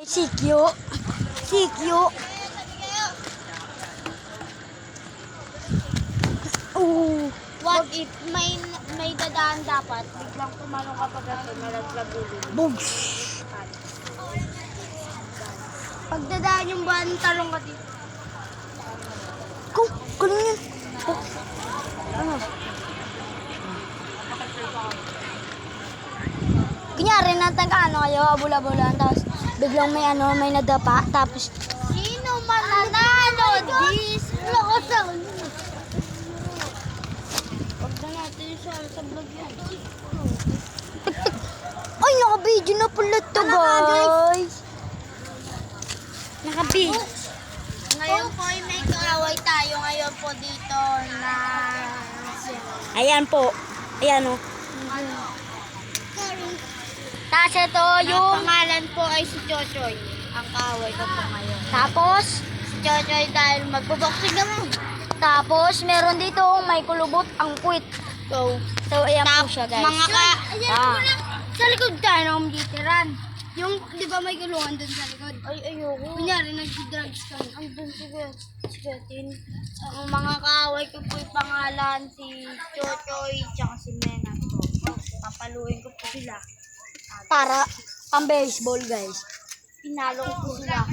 Sikyo. Sikyo. What if may dadaan dapat, biglang tumalong ka pag ito, nalaglag ulo. Boom. Pag dadaan yung buwan, talong ka dito. Ganun yan. Ano? Kunyari, natagano kayo, abula-bulan, tapos biglang may nadapa, tapos Sino mananalo? This loser. Huwag na natin sa vlog yan. ay, naka-video na pala to, guys. Naka-video. Ngayon po ay may kaaway tayo ngayon po dito na... Ayan po. Ayan, oh. Tapos ito yung... Ang pangalan po ay si Chochoy. Ang kaaway ko po ngayon. Tapos, Si Chochoy dahil magboboxing naman. tapos, meron dito may kulubot ang quit. So, ayan po siya, guys. Mga ka... Ah. Sa likod tayo na umditiran. Yung, di ba may gulungan dun sa likod? Ay, ayoko. Kunyari, nag-drugs ka. Andun si Betin. Ang mga kaaway ko po yung pangalan, si Chochoy, tsaka si Mena. Papaluin ko po sila. Para pang-baseball, guys. Pinalo ko po sila.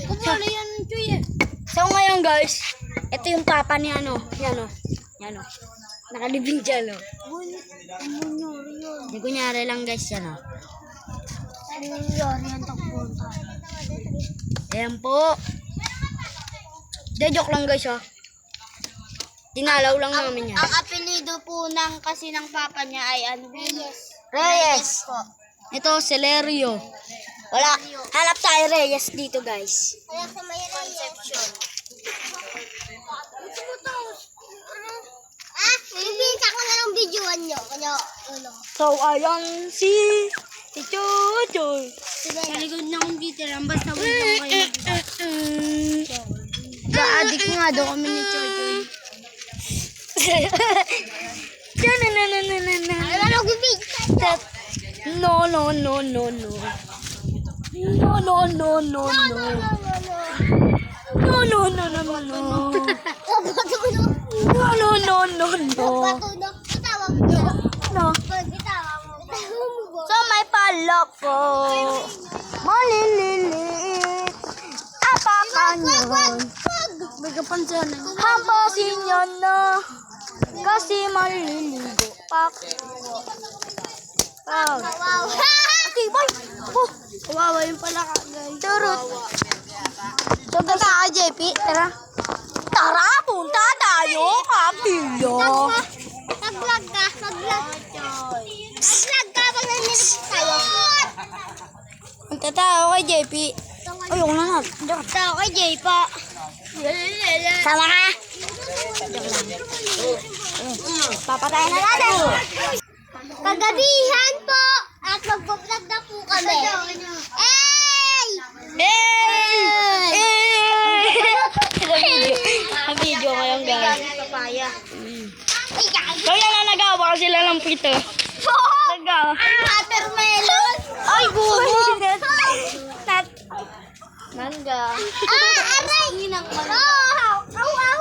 Kumala yan, Choy eh. So, ngayon, guys, ito yung papa ni ano. Yan, oh. Yan, oh. Nakalibing dyan, oh. Hindi, kunyari lang, guys, yan, oh. Yari ang takpunta. Ayan po. De, joke lang, guys, oh. Dinalaw lang namin yan. Ang apelido po kasi ng papa niya ay ano? Reyes. po. Ito, Celerio. Wala. Hanap tayo Reyes dito, guys. Kaya sa may Conception. Ibinta ko na ng videoan nyo. So, ayan si Chochoy. Sa likod na computer, ang basta mo lang kayo. Ka-addict nga daw kami ni Chochoy. Ano gubig? No, no, no, no, no. No, no, no, no, no. No, no, no, no, no, no. No, no, no, no, no. No. So, may palok po. Maliliit. Apakan yun. Hampasin nyo na. Kasi maliligo. Pak. Wow. Okay, bye. Oh. Kawawa yung pala ka, guys. Turut. So, tata ka, JP. Tara. Tara, punta tayo. Kapilyo. Mag-vlog ka. Mag-vlog. Mag-vlog ka pag nanilig tayo. Punta tayo kay JP. Ayoko na nga. Tao kay Jay pa. Sama ka. Papatayin na natin. Kagabihan po at magpo-vlog na po kami. Hey! Hey! Ang video ngayon, guys. Papaya. So, yan na nagawa sila ng pito. Nagawa. Watermelon. Ay, gugo. Mangga. Aray! Aw!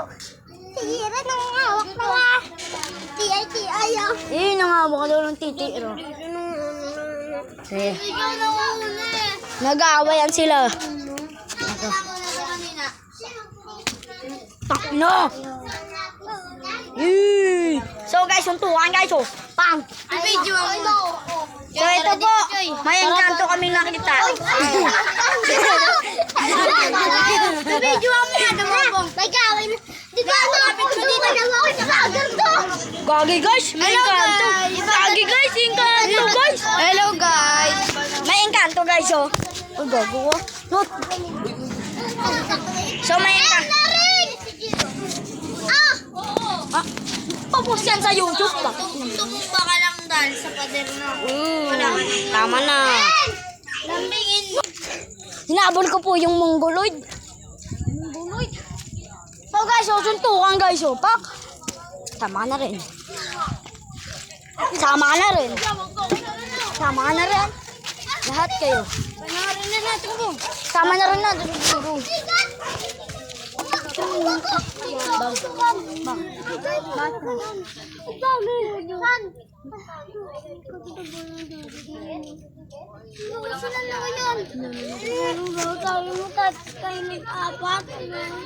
Tira ng hawak na nga. Tiyay. Eh, nangawa ka daw ng titiro. Eh, Ikaw na una eh. nag-aawayan sila. Ako na kanina. Takno! Yee! So guys, suntukan guys, oh. Pang! Video mo. So ito po, may engkanto kaming nakita. Video mo nga naman. May kawin. Di ba ako dito na ako sa vlogger to? Gagi guys, may engkanto. Gagi guys, engkanto guys. Hello guys. May engkanto guys, oh. Uy, gago ko. Not. So may engkanto. Ah, papost yan sa YouTube ba? Tumumba ka lang dahil sa pader na. Tama na. Lambingin mo. Hinabol ko po yung mongoloid. So guys, oh, suntukan guys, oh. Pak. Tama na rin. Sama na rin. Sama na rin. Lahat kayo. Panoorin na natin po. Sama na rin natin siguro. Sila na ngayon. Tayo mo kayo apat.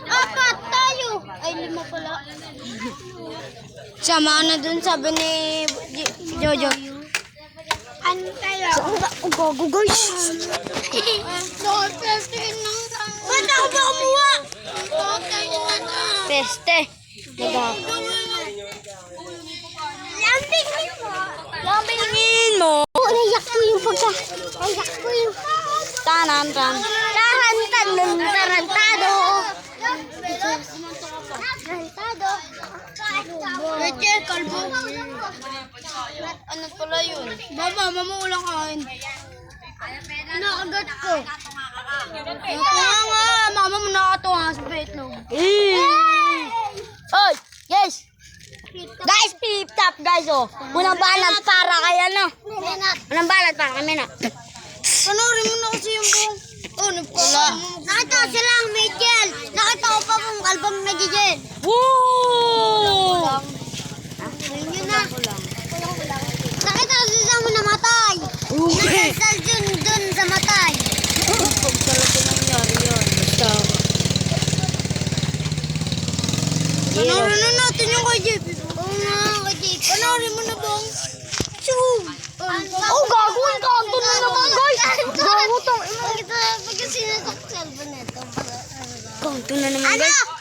Apat tayo. Ay, 5 pala. Sama na dun, sabi ni Jojo. Ano tayo? Ang gago guys. Ba't ako ba kumuha? Peste. Lambingin mo. Naiyak ko yung Naiyak ko yung... Tanan-tan. Tarantado. Richard, kalbo. Ano pala yun? Baba, mama, walang kain. Nakagat ko. Nga, mama mo nakatuwa sa betlog. Oy, guys. Guys, pip tap guys oh. Unang banat para kaya no. Unang banat para kami na. Panoorin mo na kasi yung buong... Oh, nagpala. Nakita ko sila ang Michael. Nakita ko pa mong album na Jijen. Woo! Yun na. Nakita ko sila mo namatay. Nakasal dun sa matay. Pag talaga nangyari yun. Basta. Panoorin na natin yung kay Jeep. Oo nga, kay Jeep. Panoorin mo na bong. Chum! Oh, gagawin ka. Ito na naman guys. Gago to. Pagka sinasak sa album na ito. Ito na naman guys.